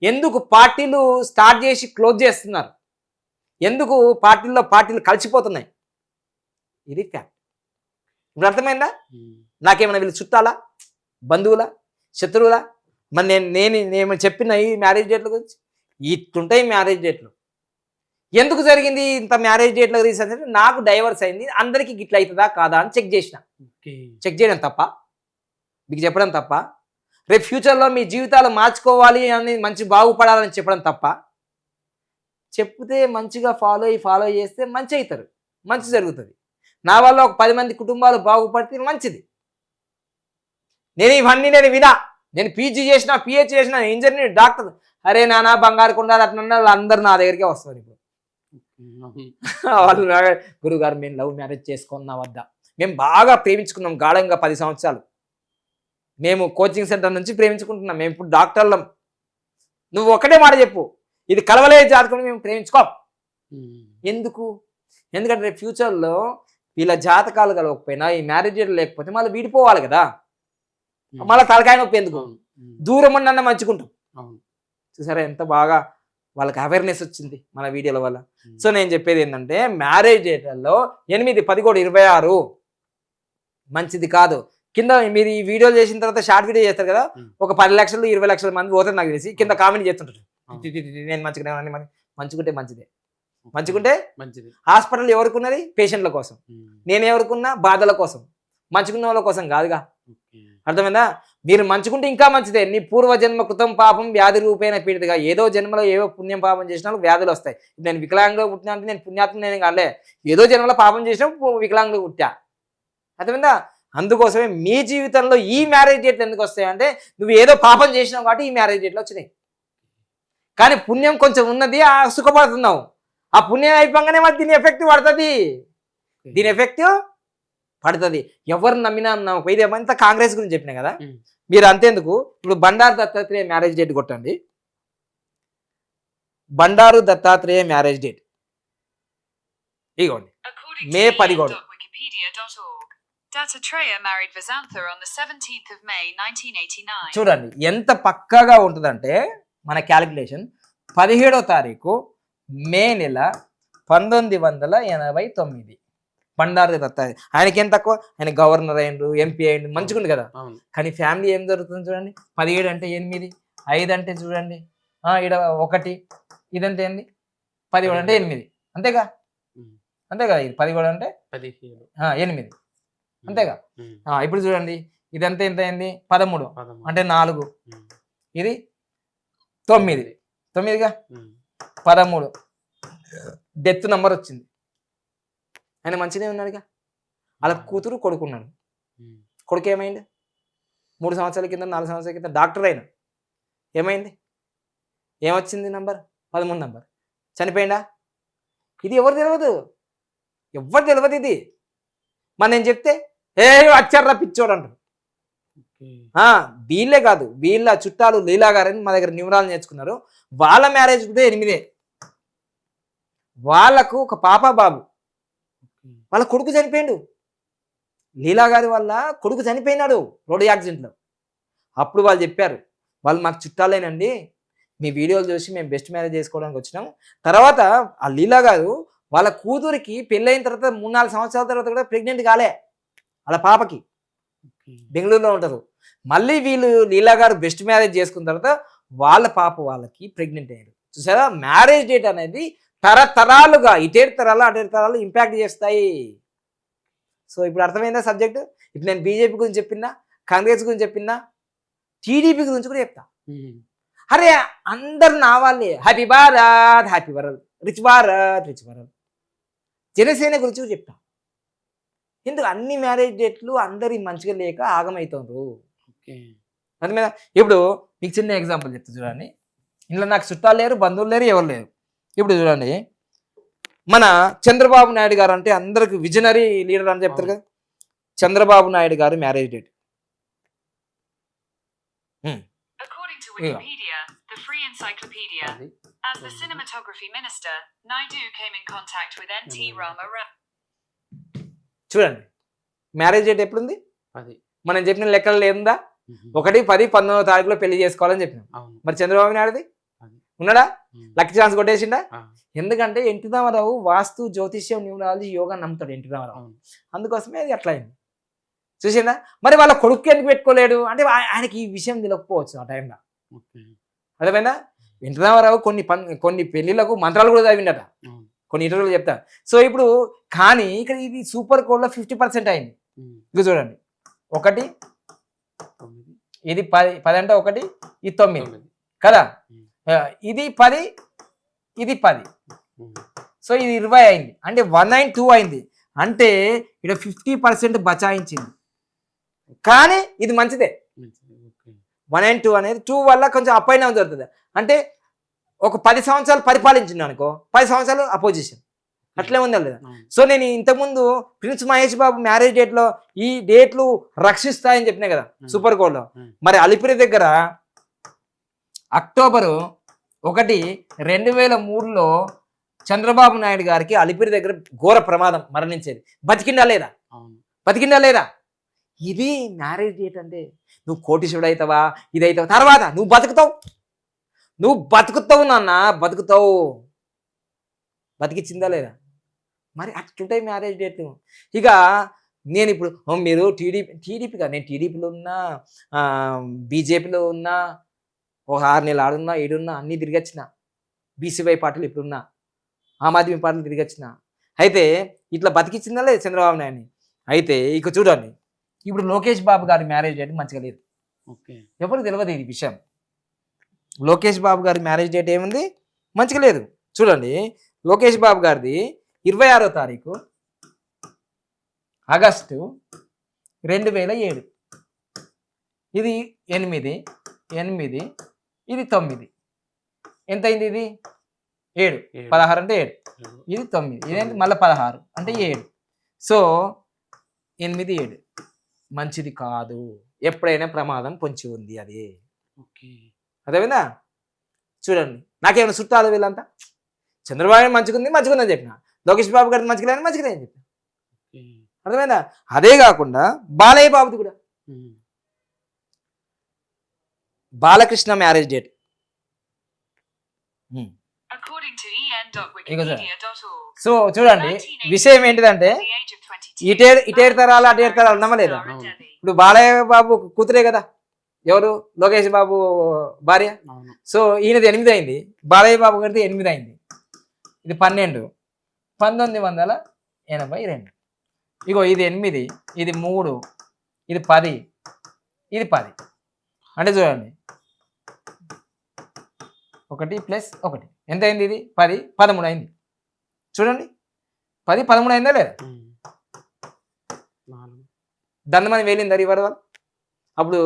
ఎందుకు పార్టీలు స్టార్ట్ చేసి క్లోజ్ చేస్తున్నారు? ఎందుకు పార్టీలు కలిసిపోతున్నాయి? ఇది ఫ్యాక్ట్. ఇప్పుడు అర్థమైందా? నాకేమైనా వీళ్ళు చుట్టాలా, బంధువులా, శత్రువులా? మరి నేను చెప్పిన ఈ మ్యారేజ్ డేట్ల గురించి ఇట్లుంటాయి మ్యారేజ్ డేట్లు. ఎందుకు జరిగింది ఇంత మ్యారేజ్ డేట్లకు తీసేది? నాకు డైవర్స్ అయింది, అందరికీ గిట్ల అవుతుందా కాదా అని చెక్ చేయడం తప్ప, మీకు చెప్పడం తప్ప, రేపు ఫ్యూచర్లో మీ జీవితాలు మార్చుకోవాలి అని, మంచి బాగుపడాలని చెప్పడం తప్ప. చెప్తే మంచిగా ఫాలో చేస్తే మంచి అవుతారు, మంచి జరుగుతుంది. నా వల్ల ఒక 10 మంది కుటుంబాలు బాగుపడితే మంచిది. నేను వినా, నేను పీజీ చేసిన, పిహెచ్ చేసిన, ఇంజనీర్, డాక్టర్, అరే నానా బంగారు కొండాలి అట్లా అందరు నా దగ్గరికే వస్తారు. ఇప్పుడు వాళ్ళు గురుగారు మేము లవ్ మ్యారేజ్ చేసుకున్నా వద్దా? మేము బాగా ప్రేమించుకున్నాం గాఢంగా 10 సంవత్సరాలు. మేము కోచింగ్ సెంటర్ నుంచి ప్రేమించుకుంటున్నాం, మేము ఇప్పుడు డాక్టర్లం. నువ్వు ఒకటే మాట చెప్పు, ఇది కలవలే జాతకం, మేము ప్రేమించుకోం. ఎందుకు? ఎందుకంటే రేపు ఫ్యూచర్లో వీళ్ళ జాతకాలు కలవకపోయినా, ఈ మ్యారేజ్ లేకపోతే మళ్ళీ విడిపోవాలి కదా. మళ్ళీ తలకాయ నొప్పి ఎందుకు? దూరం ఉన్న మంచుకుంటాం. చూసారా ఎంత బాగా వాళ్ళకి అవేర్నెస్ వచ్చింది మన వీడియోల వల్ల. సో నేను చెప్పేది ఏంటంటే, మ్యారేజ్ డేట్లలో 8, 11, 26 మంచిది కాదు. కింద మీరు ఈ వీడియోలు చేసిన తర్వాత షార్ట్ వీడియో చేస్తారు కదా, ఒక 10 లక్షలు 20 లక్షల మంది పోతారు నాకు తెలిసి, కింద కామెంట్ చేస్తుంటారు, నేను మంచుకుంటే మంచిగుంటే మంచిది. హాస్పిటల్ ఎవరికున్నది? పేషెంట్ల కోసం. నేను ఎవరికున్నా? బాధల కోసం. మంచుకున్న వాళ్ళ కోసం కాదుగా. అర్థమైందా? మీరు మంచుకుంటే ఇంకా మంచిదే. నీ పూర్వజన్మ కృతం పాపం వ్యాధి రూపేణ పీడితగా, ఏదో జన్మలో ఏవో పుణ్యం పాపం చేసిన వ్యాధులు వస్తాయి. నేను వికలాంగంలో పుట్టినా అంటే నేను పుణ్యాత్మ నేను కాలే, ఏదో జన్మలో పాపం చేసినా వికలాంగంలో పుట్టా. అర్థమైందా? అందుకోసమే మీ జీవితంలో ఈ మ్యారేజ్ డేట్లు ఎందుకు వస్తాయి అంటే, నువ్వు ఏదో పాపం చేసినావు కాబట్టి ఈ మ్యారేజ్ డేట్లు వచ్చినాయి. కానీ పుణ్యం కొంచెం ఉన్నది, సుఖపడుతున్నావు. ఆ పుణ్యం అయిపోగానే మరి దీని ఎఫెక్ట్ పడుతుంది. ఎవరు నమ్మినా నమ్మకం. ఇది ఏమంతా కాంగ్రెస్ గురించి చెప్పినా కదా, మీరు అంతేందుకు ఇప్పుడు బండారు దత్తాత్రేయ మ్యారేజ్ డేట్ కొట్టండి. బండారు దత్తాత్రేయ మ్యారేజ్ డేట్ ఇగోండి, మే 11. Dattatreya married Vasantha on the 17th of May 1989. చూడండి ఎంత పక్కాగా ఉంటుందంటే మన క్యాలిక్యులేషన్. 17వ తారీఖు మే నెల 1989 బండారు దత్తాత్రేయ. ఆయనకి ఏం తక్కువ? ఆయన గవర్నర్ అయ్యిండు, ఎంపీ అయ్యిండు, మంచిగుండు కదా. కానీ ఫ్యామిలీ ఏం జరుగుతుంది చూడండి. 17 అంటే 8, 5 అంటే చూడండి ఈడ 1 ఇదంతా ఏంది 10 కూడా అంటే 8 అంతేగా అంతేగా ఇది 10 కూడా అంటే 8 అంతేగా. ఇప్పుడు చూడండి ఇదంతా ఎంత అయింది 13 అంటే 4 ఇది 9గా 13 డెత్ నంబర్ వచ్చింది. ఆయన మంచిదే ఉన్నాడుగా. అలా కూతురు కొడుకున్నాడు. కొడుకు ఏమైంది 3 సంవత్సరాల కింద 4 సంవత్సరాల కింద డాక్టర్ అయినా ఏమైంది ఏమొచ్చింది నంబర్ 13 నంబర్ చనిపోయిందా. ఇది ఎవరు తెలియదు ఇది. మరి నేను చెప్తే వచ్చారా పిచ్చోడు అంటారు. వీళ్ళే కాదు వీళ్ళ చుట్టాలు లీలా గారని మా దగ్గర నివరాలు నేర్చుకున్నారు. వాళ్ళ మ్యారేజ్ కూడా 8. వాళ్ళకు ఒక పాప బాబు. వాళ్ళ కొడుకు చనిపోయిండు. లీలా గారి వల్ల కొడుకు చనిపోయినాడు రోడ్డు యాక్సిడెంట్లో. అప్పుడు వాళ్ళు చెప్పారు వాళ్ళు మాకు చుట్టాలేనండి, మీ వీడియోలు చూసి మేము బెస్ట్ మ్యారేజ్ చేసుకోవడానికి వచ్చినాం. తర్వాత ఆ లీలా గారు వాళ్ళ కూతురికి పెళ్ళైన తర్వాత 3-4 సంవత్సరాల తర్వాత కూడా ప్రెగ్నెంట్ కాలే. వాళ్ళ పాపకి బెంగళూరులో ఉంటారు. మళ్ళీ వీళ్ళు లీలా గారు బెస్ట్ మ్యారేజ్ చేసుకున్న తర్వాత వాళ్ళ పాప వాళ్ళకి ప్రెగ్నెంట్ అయ్యారు. చూసారా మ్యారేజ్ డేట్ అనేది తరతరాలుగా ఇటేడు తరాలు అటేడు తరాలు ఇంపాక్ట్ చేస్తాయి. సో ఇప్పుడు అర్థమైందా సబ్జెక్ట్. ఇప్పుడు నేను బీజేపీ గురించి చెప్పినా, కాంగ్రెస్ గురించి చెప్పినా, టీడీపీ గురించి కూడా చెప్తా. అరే అందరు నా వాళ్ళే. Happy Bharat happy Bharat, rich Bharat rich Bharat. Janasena గురించి కూడా చెప్తా. ఎందుకు అన్ని మ్యారేజ్ డేట్లు అందరి మంచిగా లేక ఆగమవుతుండ్రు. దాని మీద ఇప్పుడు మీకు చిన్న ఎగ్జాంపుల్ చెప్తా చూడండి. ఇంట్లో నాకు చుట్టాలు లేరు, బంధువులు లేరు, ఎవరు లేరు. ఇప్పుడు చూడండి మన చంద్రబాబు నాయుడు గారు అంటే అందరికి విజనరీ లీడర్ అని చెప్తారు కదా. చంద్రబాబు నాయుడు గారు marriage date According to Wikipedia, the free encyclopedia, as the cinematography minister, Naidu came in contact with N.T. Rama. చూడండి మ్యారేజ్ డేట్ ఎప్పుడుంది మనం చెప్పిన లెక్కలు లేదుందా. 1-10-19 పెళ్లి చేసుకోవాలని చెప్పినాం. మరి చంద్రబాబు నాయుడుది ఉన్నాడా? లక్కీ ఛాన్స్ కొట్టేసిండా? ఎందుకంటే ఎన్టీ రామారావు వాస్తు జ్యోతిష్యం న్యూమరాలజీ యోగా నమ్ముతాడు ఎన్టీ రామారావు. అందుకోసమే అది అట్లా అయింది చూసిందా. మరి వాళ్ళ కొడుకు ఎందుకు పెట్టుకోలేడు అంటే ఆయనకి ఈ విషయం తెలియకపోవచ్చు ఆ టైంలో. అర్థమైందా. ఎన్టీ రామారావు కొన్ని పెళ్లిళ్లకు మంత్రాలు కూడా చదివిండట, కొన్ని ఇంటర్వ్యూలు చెప్తా. సో ఇప్పుడు కానీ ఇక్కడ ఇది సూపర్ కోడ్లో 50% అయింది. ఇది చూడండి 1 ఇది 10 అంటే 1 ఇది 9 కదా. ఇది 10 ఇది 10 సో ఇది 20 అయింది అంటే 192 అయింది. అంటే ఇక్కడ 50% బచాయించింది. కానీ ఇది మంచిదే. 192 అనేది 2 వల్ల కొంచెం అప్ అయినా జరుగుతుంది. అంటే ఒక 10 సంవత్సరాలు పరిపాలించింది అనుకో, 10 సంవత్సరాలు అపోజిషన్ అట్లే ఉంది లేదా. సో నేను ఇంతకుముందు ప్రిన్స్ మహేష్ బాబు మ్యారేజ్ డేట్లో ఈ డేట్లు రక్షిస్తాయని చెప్పినా కదా సూపర్ కోడ్లో. మరి అలిపిరి దగ్గర అక్టోబరు 1, 2003లో చంద్రబాబు నాయుడు గారికి అలిపిరి దగ్గర ఘోర ప్రమాదం మరణించేది. బతికిండా లేదా. ఇది మ్యారేజ్ డేట్ అంటే నువ్వు కోటీశ్వరుడు అవుతావా ఇదవుతావా తర్వాత నువ్వు బతుకుతావు నాన్న బతుకుతావు. బతికిచ్చిందా లేదా మరి అట్లుంటాయి మ్యారేజ్ డేట్. ఇక నేను ఇప్పుడు మీరు టీడీపీగా నేను టీడీపీలో ఉన్నా, బీజేపీలో ఉన్నా, ఒక 6 నెలలు ఆడున్నా 7 ఉన్నా అన్నీ తిరిగొచ్చిన. బీసీవై పార్టీలు ఇప్పుడున్నా, ఆమ్ ఆద్మీ పార్టీలు తిరిగొచ్చిన. అయితే ఇట్లా బతికిచ్చిందా లేదు చంద్రబాబు నాయుడిని. అయితే ఇక చూడండి ఇప్పుడు లోకేష్ బాబు గారి మ్యారేజ్ డేట్ మంచిగా లేదు. ఎవరు తెలియదు ఈ విషయం. లోకేష్ బాబు గారి మ్యారేజ్ డేట్ ఏముంది మంచిగా లేదు. చూడండి లోకేష్ బాబు గారిది 26వ తారీఖు ఆగస్టు 2007. ఇది 8 ఇది 9 ఎంత అయింది. ఇది 7 16 అంటే 7 ఇది 9 ఇదేంటి మళ్ళీ 16 అంటే 7. సో 8 7 మంచిది కాదు. ఎప్పుడైనా ప్రమాదం పొంచి ఉంది అది. అదేవిధంగా చూడండి నాకేమైనా చుట్టాలు వీళ్ళంతా చంద్రబాబు మంచిగుందని చెప్పిన, లోకేష్ బాబు గారిని మంచిగా అని చెప్పిన. అర్థమైందా. అదే కాకుండా బాలయ్య బాబుది కూడా బాలకృష్ణ మ్యారేజ్ డేట్ సో చూడండి విషయం ఏంటిదంటే ఇటేడు తరాలు అటేడు తరాలు నమ్మలేదా. ఇప్పుడు బాలయ్య బాబు కూతురే కదా ఎవరు లోకేష్ బాబు భార్య. అవును. సో ఈయనది 8 అయింది, బాలయ్య బాబు గారిది 8 అయింది, ఇది 12, 1982. ఇగో ఇది 8, ఇది 3, ఇది 10, ఇది 10. అంటే చూడండి 1 + 1 ఎంత అయింది? ఇది 10, 13 అయింది. చూడండి 10, 13 అయిందా లేదా? ఉమ్. 4. దండమని వేలిందా రివర్ వాళ్ళు? అప్పుడు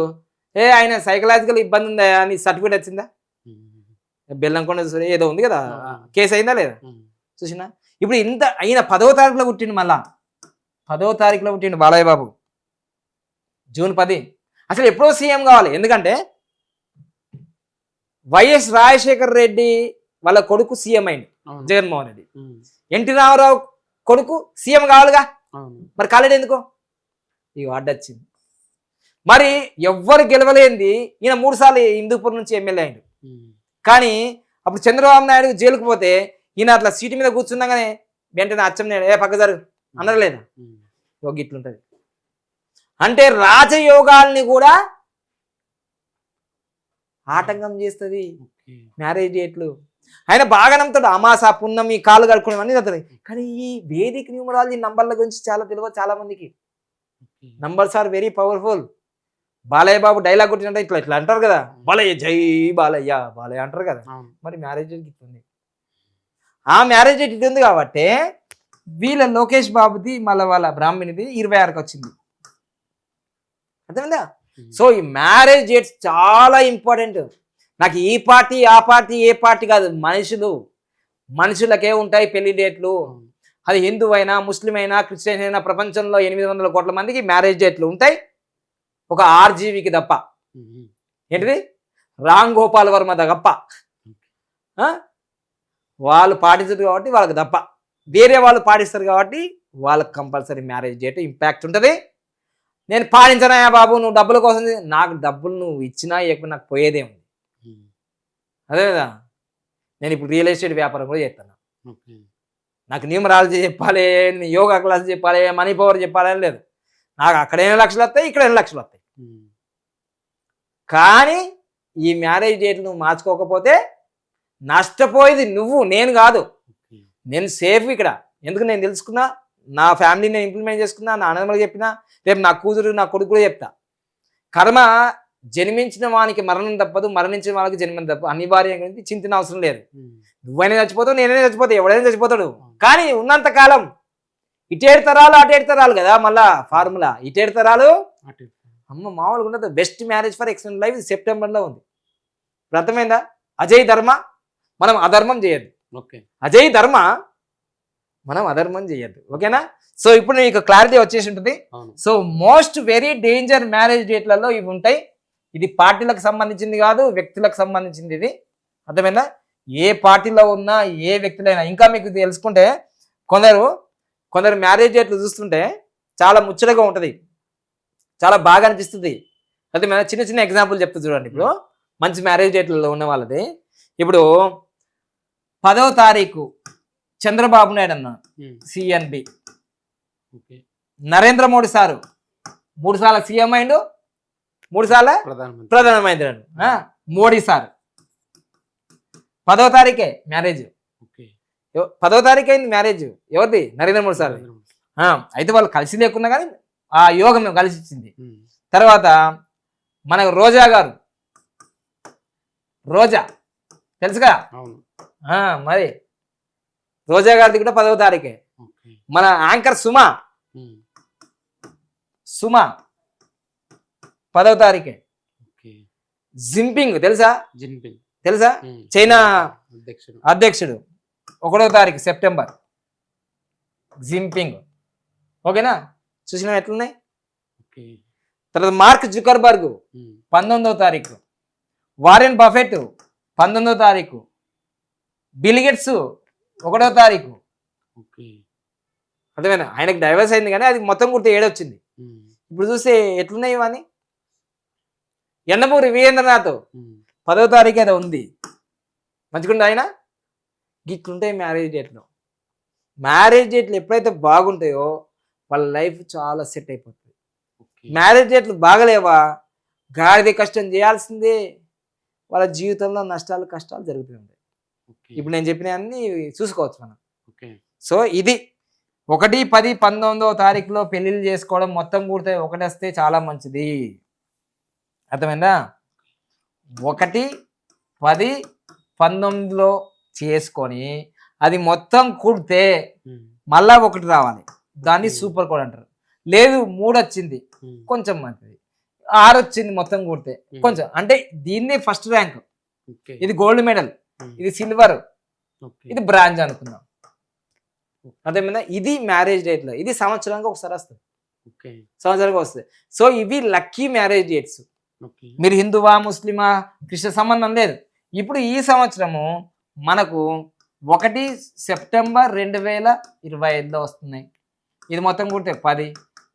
ఆయన సైకలాజికల్ ఇబ్బంది ఉందా అని సర్టిఫికేట్ వచ్చిందా? ఉమ్. బెల్లంకొండ ఏదో ఉంది కదా, కేసు అయిందా లేదా? ఉమ్. చూసినా ఇప్పుడు ఇంత అయిన 10వ తారీఖులో పుట్టిండు, మళ్ళా 10వ తారీఖులో పుట్టిండు బాలయ్య బాబు, జూన్ 10. అసలు ఎప్పుడో సీఎం కావాలి, ఎందుకంటే వైఎస్ రాజశేఖర్ రెడ్డి వాళ్ళ కొడుకు సీఎం అయింది, అవును. జగన్మోహన్ రెడ్డి. ఉమ్. ఎన్టీ రామారావు కొడుకు సీఎం కావాలిగా, అవును. మరి కాలేడు ఎందుకో? ఇక అడ్డొచ్చింది. మరి ఎవ్వరు గెలవలేంది ఈయన 3 సార్లు హిందూపూర్ నుంచి ఎమ్మెల్యే అయిండు. ఉమ్. కానీ అప్పుడు చంద్రబాబు నాయుడు జైలుకు పోతే ఈయన అట్లా సీటు మీద కూర్చున్నాగానే వెంటనే అచ్చెన్నాయుడు పక్క జరు అన్నారు లేదా? ఉమ్. ఇట్లుంటది. అంటే రాజయోగాల్ని కూడా ఆటంకం చేస్తుంది ఓకే. మ్యారేజ్ డేట్లు. ఆయన బాగా నమ్ముతాడు, అమాస పున్నం ఈ కాళ్ళు కడుక్కునే అన్నీ నమ్ముతాడు. కానీ ఈ వేదిక న్యూమరాలజీ నంబర్ల గురించి చాలా తెలియదు చాలా మందికి. Okay. Numbers are very powerful. Balayya Babu dialogue కొట్టినట్టే ఇట్లా ఇట్లా అంటారు కదా, బాలయ్య జై బాలయ్య బాలయ్య అంటారు కదా. అవును. మరి మ్యారేజ్ డేట్ ఇట్లుంది, ఆ మ్యారేజ్ డేట్ ఇటు ఉంది కాబట్టి వీళ్ళ లోకేష్ బాబుది మళ్ళీ వాళ్ళ బ్రాహ్మణిది 26కి వచ్చింది. అర్థమైందా? సో ఈ మ్యారేజ్ డేట్స్ చాలా ఇంపార్టెంట్. నాకు ఈ పార్టీ ఆ పార్టీ ఏ పార్టీ కాదు, మనుషులకే ఉంటాయి పెళ్లి డేట్లు. అవును. అది హిందూ అయినా ముస్లిం అయినా క్రిస్టియన్ అయినా ప్రపంచంలో 800 కోట్ల మందికి మ్యారేజ్ డేట్లు ఉంటాయి, ఒక ఆర్జీవికి తప్ప. ఉమ్. ఏంటిది? రామ్ గోపాల్ వర్మ తప్ప. వాళ్ళు పాటించదు కాబట్టి వాళ్ళకి తప్ప, వేరే వాళ్ళు పాటిస్తారు కాబట్టి వాళ్ళకి కంపల్సరీ మ్యారేజ్ డేట్ ఇంపాక్ట్ ఉంటుంది. నేను పాటించనాయా బాబు, నువ్వు డబ్బుల కోసం, నాకు డబ్బులు నువ్వు ఇచ్చినా ఇవ్వకుండా నాకు పోయేదేముంది. ఉమ్. అదే కదా, నేను ఇప్పుడు రియల్ ఎస్టేట్ వ్యాపారం కూడా చేస్తాను. ఓకే. నాకు న్యూమరాలజీ చెప్పాలి, యోగా క్లాస్ చెప్పాలి, మనీ పవర్ చెప్పాలి అని లేదు. నాకు అక్కడ 8 లక్షలు వస్తాయి, ఇక్కడ 8 లక్షలు వస్తాయి. ఉమ్. కానీ ఈ మ్యారేజ్ డేట్ నువ్వు మార్చుకోకపోతే నష్టపోయేది నువ్వు, నేను కాదు. ఓకే. నేను సేఫ్ ఇక్కడ. ఎందుకు నేను తెలుసుకున్నా, నా ఫ్యామిలీని నేను ఇంప్లిమెంట్ చేసుకున్నా, నా అన్నదమ్ములకు చెప్పినా, రేపు నా కూతురు నా కొడుకు కూడా చెప్తా. కర్మ జన్మించిన వానికి మరణం తప్పదు, మరణించిన వాళ్ళకి జన్మం తప్పదు, అనివార్యంగా చింతిన అవసరం లేదు. ఉమ్. నువ్వైనా చచ్చిపోతావు, నేనైనా చచ్చిపోతావు, ఎవడైనా చచ్చిపోతాడు. కానీ ఉన్నంత కాలం ఇటేడు తరాలు అటేడు తరాలు కదా, మళ్ళా ఫార్ములా ఇటేడు తరాలు. అటు. అమ్మ మామూలుగా ఉండదు. Best marriage for extend life సెప్టెంబర్లో ఉంది. అర్థమైందా? అజయ్ ధర్మ, మనం అధర్మం చేయొద్దు. ఓకే. అజయ్ ధర్మ, మనం అధర్మం చేయొద్దు. ఓకేనా? సో ఇప్పుడు నీకు క్లారిటీ వచ్చేసి ఉంటుంది. అవును. So most very danger marriage డేట్లలో ఇవి ఉంటాయి. ఇది పార్టీలకు సంబంధించింది కాదు, వ్యక్తులకు సంబంధించింది ఇది. అర్థమైందా? ఏ పార్టీలో ఉన్నా ఏ వ్యక్తులైనా. ఇంకా మీకు తెలుసుకుంటే కొందరు మ్యారేజ్ డేట్లు చూస్తుంటే చాలా ముచ్చటగా ఉంటుంది, చాలా బాగా అనిపిస్తుంది. అయితే మన చిన్న చిన్న ఎగ్జాంపుల్ చెప్తా చూడండి. ఇప్పుడు మంచి మ్యారేజ్ డేట్లలో ఉన్న వాళ్ళది, ఇప్పుడు 10వ తారీఖు చంద్రబాబు నాయుడు అన్న ఉమ్. CNB, okay. Narendra Modi sir 3 సార్లు సీఎం అయిండు, 3 సార్లు ప్రధానమంత్రి. ప్రధానమంత్రి అయ్యిండు. మోడీ సార్ 10వ తారీఖే మ్యారేజ్. ఓకే. 10వ తారీఖు అయింది మ్యారేజ్. ఎవరిది? నరేంద్ర మోడీ సార్. అయితే వాళ్ళు కలిసి లేకున్నా కానీ ఆ యోగం కలిసి ఇచ్చింది. ఉమ్. తర్వాత మనకు రోజా గారు, రోజా తెలుసుగా. అవును. మరి రోజా గారిది కూడా 10వ తారీఖే. ఓకే. మన యాంకర్ సుమ ఉమ్. 10వ తారీఖే. ఓకే. జింపింగ్ తెలుసా? జిన్పింగ్. తెలుసా? ఉమ్. చైనా అధ్యక్షుడు. అధ్యక్షుడు 1వ తారీఖు సెప్టెంబర్, జింపింగ్. ఓకేనా? చూసినా ఎట్లున్నాయి. ఓకే. తర్వాత మార్క్ జుకర్బర్గ్ ఉమ్. 19వ తారీఖు, వారెన్ బఫెట్ 19వ తారీఖు, బిల్ గేట్స్ 1వ తారీఖు. ఓకే. అర్థమైనా? ఆయనకి డైవర్స్ అయింది కానీ అది మొత్తం గుర్తు ఏడొచ్చింది. ఉమ్. ఇప్పుడు చూస్తే ఎట్లున్నాయి ఇవన్నీ. ఎండమూరి వీరేంద్రనాథ్ ఉమ్. 10వ తారీఖు ఏదో ఉంది, మంచిగుంది ఆయన. గిట్లుంటాయి మ్యారేజ్ డేట్లు. మ్యారేజ్ డేట్లు ఎప్పుడైతే బాగుంటాయో వాళ్ళ లైఫ్ చాలా సెట్ అయిపోతుంది. ఓకే. మ్యారేజ్ డేట్లు బాగలేవా, గాడిద కష్టం చేయాల్సిందే. వాళ్ళ జీవితంలో నష్టాలు కష్టాలు జరుగుతూ ఉంటాయి. ఓకే. ఇప్పుడు నేను చెప్పిన అన్ని చూసుకోవచ్చు మనం. ఓకే. సో ఇది 1/10/19 పెళ్ళిళ్ళు చేసుకోవడం మొత్తం కూడితే ఒకటి వస్తే చాలా మంచిది. అర్థమైందా? 1/10/19 చేసుకొని అది మొత్తం కూడితే మళ్ళా ఒకటి రావాలి, దాన్ని సూపర్ కోడ్ అంటారు. లేదు 3 వచ్చింది కొంచెం మంచిది, 6 వచ్చింది మొత్తం కూడితే కొంచెం, అంటే దీన్నే ఫస్ట్ ర్యాంక్, ఓకే. ఇది గోల్డ్ మెడల్, ఇది సిల్వర్, ఓకే. ఇది బ్రాంజ్ అనుకుందాం. అర్థమైందా? ఇది మ్యారేజ్ డేట్లో, ఇది సంవత్సరానికి ఒకసారి వస్తుంది, ఓకే. సంవత్సరానికి వస్తుంది. సో ఇవి లక్కీ మ్యారేజ్ డేట్స్. ఓకే. మీరు హిందువా ముస్లిమా క్రిస్టియన్ సంబంధం లేదు. ఇప్పుడు ఈ సంవత్సరము మనకు 1 సెప్టెంబర్ 2025లో వస్తున్నాయి. ఇది మొత్తం కూడితే 10,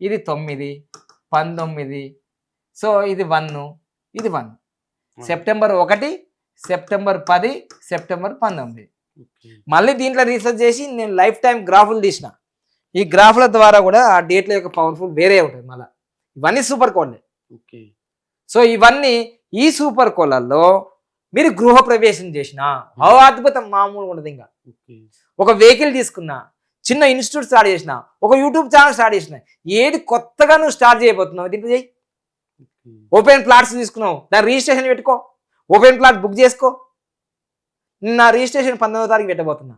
ఇది 9, 19, సో ఇది 1, ఇది 1. September 1, September 10, September 19. ఓకే. మళ్ళీ దీంట్లో రీసెర్చ్ చేసి నేను లైఫ్ టైం గ్రాఫులు తీసిన. ఈ గ్రాఫుల ద్వారా కూడా ఆ డేట్ల యొక్క పవర్ఫుల్ వేరే ఉంటుంది. మళ్ళీ ఇవన్నీ సూపర్ కోడ్లే. ఓకే. సో ఇవన్నీ ఈ సూపర్ కోడ్లలో మీరు గృహ ప్రవేశం చేసిన అద్భుతం మామూలుగా ఉండదు. ఇంకా ఓకే. ఒక వెహికల్ తీసుకున్నా, చిన్న ఇన్స్టిట్యూట్ స్టార్ట్ చేసిన, ఒక యూట్యూబ్ ఛానల్ స్టార్ట్ చేసిన, ఏది కొత్తగా నువ్వు స్టార్ట్ చేయబోతున్నావు దీంట్లో చేయి. ఓకే. ఓపెన్ ప్లాట్స్ తీసుకున్నావు, దాని రిజిస్ట్రేషన్ పెట్టుకో, ఓపెన్ ప్లాట్ బుక్ చేసుకో. నా రిజిస్ట్రేషన్ 19వ తారీఖు పెట్టబోతున్నా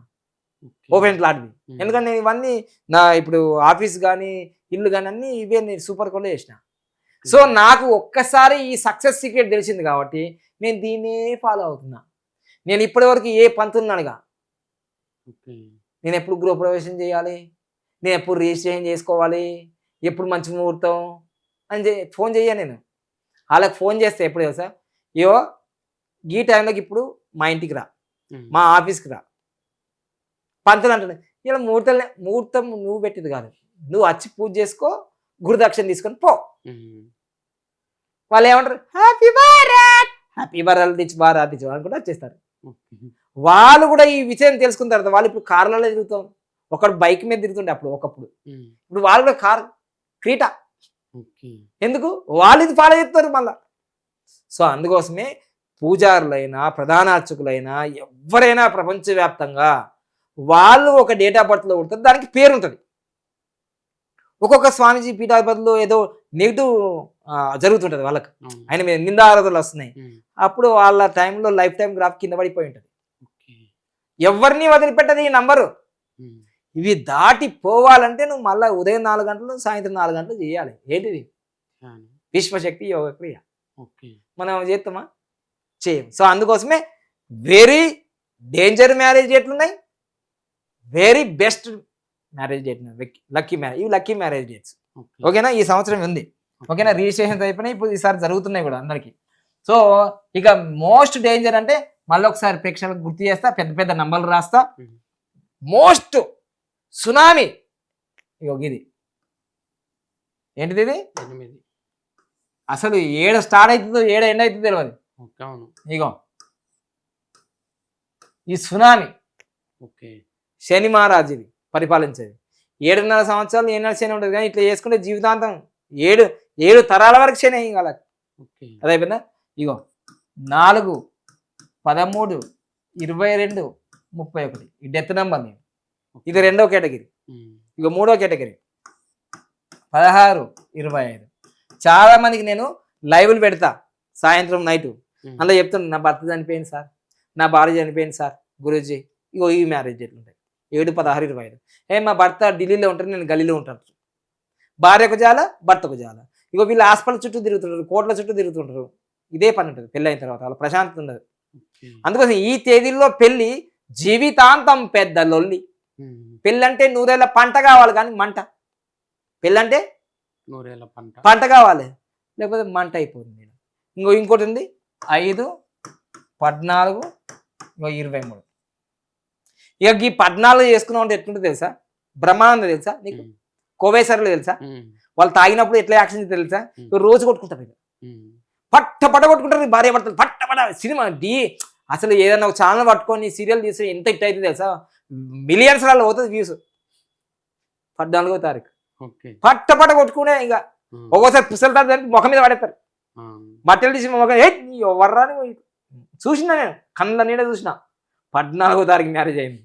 ఓకే. ఓపెన్ ప్లాట్ది. ఎందుకంటే నేను ఇవన్నీ నా ఇప్పుడు ఆఫీస్ కానీ ఇల్లు కానీ అన్నీ ఇవే నేను సూపర్ కోడ్లో చేసిన. సో నాకు ఒక్కసారి ఈ సక్సెస్ సీక్రెట్ తెలిసింది కాబట్టి నేను దీన్నే ఫాలో అవుతున్నా. నేను ఇప్పటివరకు ఏ పంతున్నానుగా, ఓకే. నేను ఎప్పుడు గృహప్రవేశం చేయాలి, నేను ఎప్పుడు రిజిస్ట్రేషన్ చేసుకోవాలి, ఎప్పుడు మంచి ముహూర్తం అని ఫోన్ చెయ్యా. నేను వాళ్ళకి ఫోన్ చేస్తే ఎప్పుడు తెలుసా, ఇవో ఈ టైంలోకి ఇప్పుడు మా ఇంటికి రా, మా ఆఫీస్కి రా, పంతులు అంటాడు. ఇలా ముహూర్తం నువ్వు పెట్టింది కాదు, నువ్వు వచ్చి పూజ చేసుకో, గురుదక్షిణ తీసుకొని పో. వాళ్ళు ఏమంటారు, హ్యాపీ భారత్, హ్యాపీ భారత్ తెచ్చి భారత్ తెచ్చి అనుకుంటే వచ్చేస్తారు. వాళ్ళు కూడా ఈ విషయం తెలుసుకున్న తర్వాత వాళ్ళు ఇప్పుడు కార్లలో తిరుగుతాం, ఒకడు బైక్ మీద తిరుగుతుండే ఒకప్పుడు. ఇప్పుడు వాళ్ళు కూడా కార్ క్రీటా. ఎందుకు? వాళ్ళు ఇది ఫాలో చేస్తారు మళ్ళా. సో అందుకోసమే పూజారులైనా ప్రధాన అర్చకులైనా ఎవరైనా ప్రపంచవ్యాప్తంగా వాళ్ళు ఒక డేట్ ఆఫ్ బర్త్లో కొడతారు, దానికి పేరు ఉంటుంది. ఒక్కొక్క స్వామీజీ పీఠాధిపతులు ఏదో నెగిటివ్ జరుగుతుంటుంది, వాళ్ళకి ఆయన మీద నిందారోధనలు వస్తున్నాయి. అప్పుడు వాళ్ళ టైంలో లైఫ్ టైం గ్రాఫ్ కింద పడిపోయి ఉంటుంది. ఎవరిని వదిలిపెట్టదు ఈ నంబరు. ఇవి దాటి పోవాలంటే నువ్వు మళ్ళీ ఉదయం 4 గంటలు సాయంత్రం 4 గంటలు చేయాలి. ఏంటిది? విశ్వశక్తి యోగ క్రియ. మనం చేస్తామా? చేయం. సో అందుకోసమే వెరీ డేంజర్ మ్యారేజ్ డేట్లు ఉన్నాయి, very best marriage date lucky marriage. ఇవి లక్కీ మ్యారేజ్ డేట్స్. ఓకేనా? ఈ సంవత్సరం ఉంది. ఓకేనా? రిజిస్ట్రేషన్స్ అయిపోయినాయి, ఇప్పుడు ఈసారి జరుగుతున్నాయి కూడా అందరికీ. సో ఇక మోస్ట్ డేంజర్ అంటే మళ్ళీ ఒకసారి ప్రేక్షకులకు గుర్తు చేస్తా, పెద్ద పెద్ద నంబర్లు రాస్తా. మోస్ట్ సునామీ ఇది ఏంటిది? ఇది అసలు ఏడ స్టార్ట్ అవుతుందో ఏడ ఎండ్ అవుతుందో తెలియదు. ఇగో ఈ సునామీ శని మహారాజ్ ఇది పరిపాలించేది. 7.5 సంవత్సరాలు 7 శని ఉంటుంది, కానీ ఇట్లా చేసుకుంటే జీవితాంతం 7 తరాల వరకు శని అయ్యి అలా. అదైపోయిందా? ఇగో 4, 13, 22, 31 ఈ డెత్ నెంబర్. నేను ఇది 2వ కేటగిరీ. ఇక 3వ కేటగిరీ 16, 25. చాలా మందికి నేను లైవ్లు పెడతా సాయంత్రం నైటు, అందులో చెప్తాను, నా భర్త చనిపోయింది సార్, నా భార్య చనిపోయింది సార్ గురూజీ. ఇగో ఈ మ్యారేజ్ డేట్లు ఉంటాయి 7, 16, 25. మా భర్త ఢిల్లీలో ఉంటారు, నేను గల్లీలో ఉంటాను. భార్యకు జాల, భర్తకు జాల. ఇగో వీళ్ళు హాస్పిటల్ చుట్టూ తిరుగుతుంటారు, కోట్ల చుట్టూ తిరుగుతుంటారు. ఇదే పని ఉంటుంది పెళ్ళి అయిన తర్వాత, వాళ్ళ ప్రశాంతత ఉండదు. అందుకోసం ఈ తేదీల్లో పెళ్ళి జీవితాంతం పెద్ద లొల్లి. పెళ్ళంటే 100 ఏళ్ళ పంట కావాలి, కానీ మంట. పెళ్ళంటే 100 ఏళ్ళ పంట కావాలి, లేకపోతే మంట అయిపోతుంది. ఇంకోటి ఉంది 5, 14, 23. ఇక ఈ 14 చేసుకున్నావు అంటే ఎట్లుంటుంది తెలుసా? బ్రహ్మానంద తెలుసా నీకు? కోవేశ్వరులు తెలుసా? వాళ్ళు తాగినప్పుడు ఎట్లా యాక్షన్ తెలుసా? రోజు కొట్టుకుంటారు, పట్ట కొట్టుకుంటారు భార్య భర్తలు, పట్ట సినిమా అసలు ఏదైనా ఒక ఛానల్ పట్టుకొని సీరియల్ తీసి ఎంత హిట్ అయితే తెలుసా? మిలియన్స్లలో పోతుంది వ్యూస్. 14వ తారీఖు పట్ట కొట్టుకునే. ఇక ఒక్కోసారి పుస్తల తారీఖు ముఖం మీద పడేస్తారు. మట్టెలు మొగ ఎవర్రాని చూసినా నేను కళ్ళ నీడ చూసిన 14వ తారీఖు మ్యారేజ్ అయింది.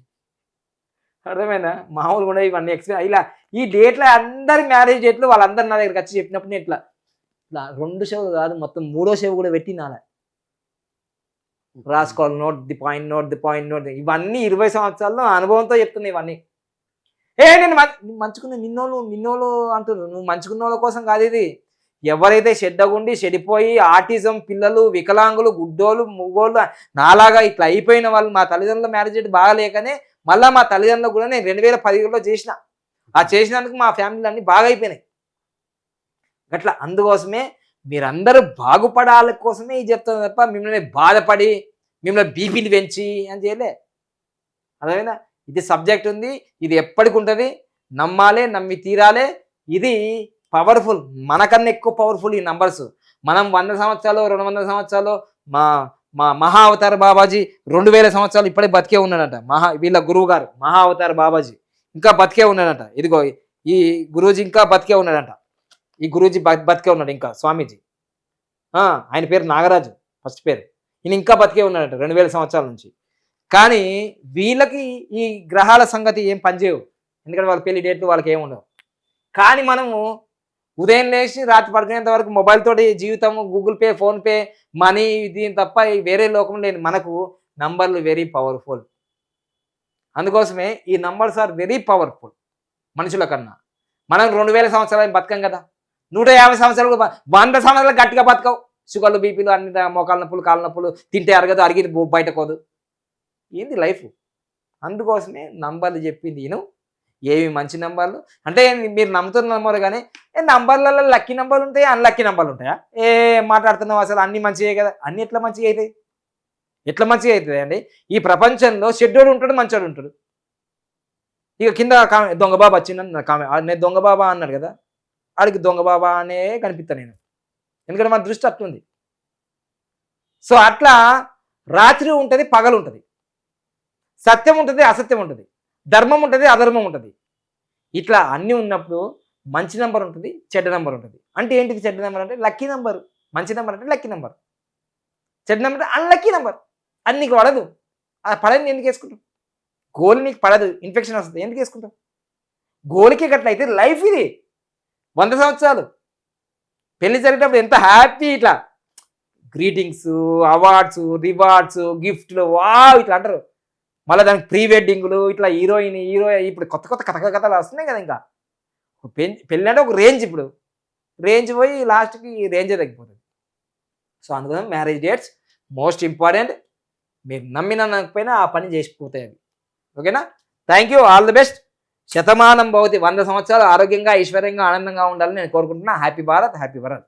అర్థమైందా? మామూలుగా కూడా ఇవన్నీ ఎక్స్పీరియన్స్ ఇలా ఈ డేట్లో అందరి మ్యారేజ్ డేట్లు వాళ్ళందరూ నా దగ్గరికి వచ్చి చెప్పినప్పుడు నేను ఇట్లా 2 షోలు కాదు మొత్తం 3వ షో కూడా పెట్టి నాలా రాసుకోవాలి. Note the point. ఇవన్నీ 20 సంవత్సరాల్లో అనుభవంతో చెప్తున్నాయి ఇవన్నీ. నేను మంచుకున్నా నిన్నోళ్ళు అంటున్నారు. నువ్వు మంచుకున్న వాళ్ళ కోసం కాదు ఇది. ఎవరైతే చెడ్డగుండి చెడిపోయి ఆటిజం పిల్లలు వికలాంగులు గుడ్డోళ్ళు ముగ్గోళ్ళు నాలాగా ఇట్లా అయిపోయిన వాళ్ళు మా తల్లిదండ్రుల మ్యారేజ్ డేట్ బాగాలేకనే మళ్ళీ మా తల్లిదండ్రులు కూడా నేను 2015లో చేసిన. ఆ చేసినందుకు మా ఫ్యామిలీలు అన్నీ బాగా అయిపోయినాయి. అట్లా అందుకోసమే మీరందరూ బాగుపడాల కోసమే ఇది చెప్తాను తప్ప మిమ్మల్ని బాధపడి మిమ్మల్ని బీపీలు పెంచి అని చేయలే. అదేనా? ఇది సబ్జెక్ట్ ఉంది, ఇది ఎప్పటికి ఉంటుంది, నమ్మాలే, నమ్మి తీరాలే. ఇది పవర్ఫుల్, మనకన్నా ఎక్కువ పవర్ఫుల్ ఈ నంబర్స్. మనం 100 సంవత్సరాలు 200 సంవత్సరాలు మా మహా అవతార్ బాబాజీ 2000 సంవత్సరాలు ఇప్పుడే బతికే ఉన్నాడట. వీళ్ళ గురువు గారు మహా అవతార్ బాబాజీ ఇంకా బతికే ఉన్నాడట. ఇదిగో ఈ గురూజీ ఇంకా బతికే ఉన్నాడట. ఈ గురూజీ బతికే ఉన్నాడు ఇంకా స్వామీజీ. ఆయన పేరు నాగరాజు ఫస్ట్ పేరు. ఈయన ఇంకా బతికే ఉన్నాడట 2000 సంవత్సరాల నుంచి. కానీ వీళ్ళకి ఈ గ్రహాల సంగతి ఏం పనిచేయవు, ఎందుకంటే వాళ్ళ పెళ్లి డేట్లు వాళ్ళకి ఏముండవు. కానీ మనము ఉదయం లేచి రాత్రి పడుకునేంత వరకు మొబైల్ తోటి జీవితము, గూగుల్ పే, ఫోన్పే, మనీ దీని తప్ప వేరే లోకం లేదు. మనకు నంబర్లు వెరీ పవర్ఫుల్. అందుకోసమే ఈ నంబర్స్ ఆర్ వెరీ పవర్ఫుల్ మనుషుల కన్నా. మనం 2000 సంవత్సరాలు బతకం కదా, 150 సంవత్సరాలు 100 సంవత్సరాలు గట్టిగా బతకవు. షుగర్లు బీపీలు అన్ని మోకాళ్ళ నొప్పులు కాళ్ళ నొప్పులు, తింటే అరగదు, అరిగింది బయటకోదు. ఏంది లైఫ్? అందుకోసమే నంబర్లు చెప్పింది నేను. ఏవి మంచి నంబర్లు అంటే మీరు నమ్ముతున్న నంబర్ కానీ నంబర్లలో లక్కీ నంబర్లు ఉంటాయా, అన్లక్కీ నంబర్లు ఉంటాయా? మాట్లాడుతున్నావు అసలు అన్ని మంచిగా కదా. అన్ని ఎట్లా మంచిగా అవుతాయి? ఎట్లా మంచిగా అవుతుంది అండి? ఈ ప్రపంచంలో చెడ్డోడు ఉంటాడు, మంచోడు ఉంటాడు. ఇక కింద దొంగబాబా వచ్చిందని నేను దొంగబాబా అన్నాడు కదా, ఆడికి దొంగబాబా అనే కనిపిస్తాను నేను, ఎందుకంటే మన దృష్టి అట్లుంది. సో అట్లా రాత్రి ఉంటుంది, పగలు ఉంటుంది, సత్యం ఉంటుంది, అసత్యం ఉంటుంది, ధర్మం ఉంటుంది, అధర్మం ఉంటుంది. ఇట్లా అన్నీ ఉన్నప్పుడు మంచి నెంబర్ ఉంటుంది, చెడ్డ నెంబర్ ఉంటుంది. అంటే ఏంటిది? చెడ్డ నెంబర్ అంటే లక్కీ నెంబర్, మంచి నెంబర్ అంటే లక్కీ నెంబర్, చెడ్డ నెంబర్ అంటే అన్లక్కీ నెంబర్. అది నీకు పడదు. అది పడని ఎందుకు వేసుకుంటావు? గోల్ నీకు పడదు, ఇన్ఫెక్షన్ వస్తుంది, ఎందుకు వేసుకుంటావు? గోల్కి గట్లయితే లైఫ్ ఇది 100 సంవత్సరాలు. పెళ్లి జరిగేటప్పుడు ఎంత హ్యాపీ, ఇట్లా గ్రీటింగ్స్, అవార్డ్స్, రివార్డ్స్, గిఫ్ట్లు, ఇట్లా అంటారు. మళ్ళీ దానికి ప్రీ వెడ్డింగ్లు, ఇట్లా హీరో ఇప్పుడు కొత్త కథలు వస్తున్నాయి కదా. ఇంకా పెళ్ళి అంటే ఒక రేంజ్, ఇప్పుడు రేంజ్ పోయి లాస్ట్కి రేంజే తగ్గిపోతుంది. సో అందుకని మ్యారేజ్ డేట్స్ మోస్ట్ ఇంపార్టెంట్. మీరు నమ్మినకపోయినా ఆ పని చేసిపోతాయి అవి. ఓకేనా? Thank you, all the best. Shatamanam Bhavati, 100 సంవత్సరాలు ఆరోగ్యంగా ఐశ్వర్యంగా ఆనందంగా ఉండాలని నేను కోరుకుంటున్నా. Happy Bharat, happy Bharat.